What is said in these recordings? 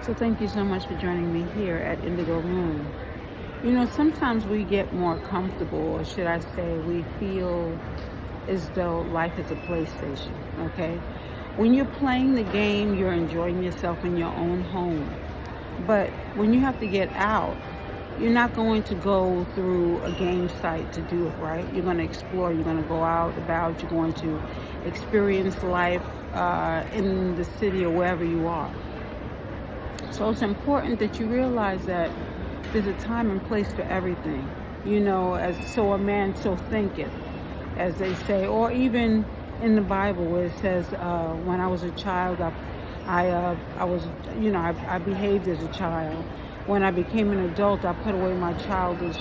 So thank you so much for joining me here at Indigo Moon. You know, sometimes we get more comfortable, or should I say, we feel as though life is a PlayStation, okay? When you're playing the game, you're enjoying yourself in your own home. But when you have to get out, you're not going to go through a game site to do it, right? You're going to explore, you're going to go out about, you're going to experience life in the city or wherever you are. So it's important that you realize that there's a time and place for everything. You know, as so a man so thinketh, as they say, or even in the Bible where it says, when I was a child, I was, you know, I behaved as a child. When I became an adult, I put away my childish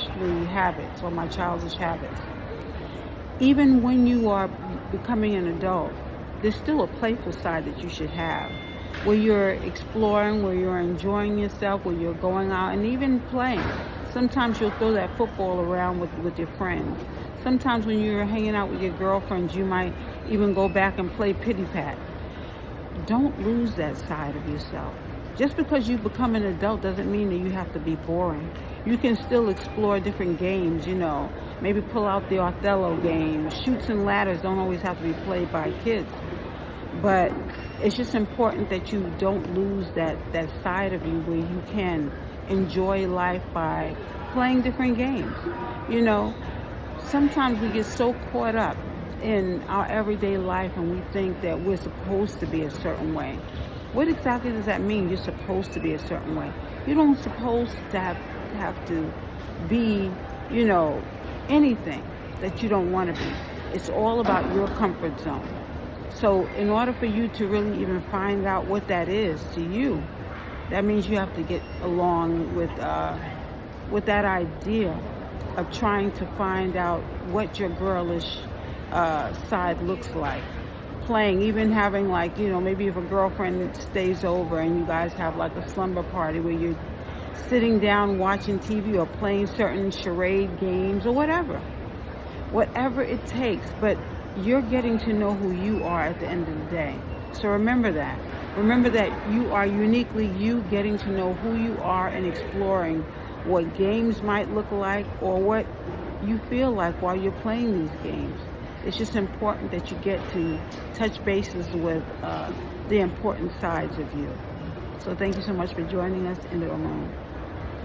habits or my childish habits. Even when you are becoming an adult, there's still a playful side that you should have, where you're exploring, where you're enjoying yourself, where you're going out and even playing. Sometimes you'll throw that football around with your friends. Sometimes when you're hanging out with your girlfriends, you might even go back and play pity pat. Don't lose that side of yourself. Just because you become an adult doesn't mean that you have to be boring. You can still explore different games, you know. Maybe pull out the Othello game. Chutes and ladders don't always have to be played by kids. But it's just important that you don't lose that side of you where you can enjoy life by playing different games. You know, sometimes we get so caught up in our everyday life and we think that we're supposed to be a certain way. What exactly does that mean? You're supposed to be a certain way. You don't supposed to have to be, you know, anything that you don't want to be. It's all about your comfort zone. So in order for you to really even find out what that is to you, that means you have to get along with that idea of trying to find out what your girlish side looks like. Playing, even having, like, you know, maybe if a girlfriend stays over and you guys have like a slumber party where you're sitting down watching TV or playing certain charade games or whatever it takes, but you're getting to know who you are at the end of the day. So remember that. Remember that you are uniquely you, getting to know who you are and exploring what games might look like or what you feel like while you're playing these games. It's just important that you get to touch bases with the important sides of you. So thank you so much for joining us in the Moon.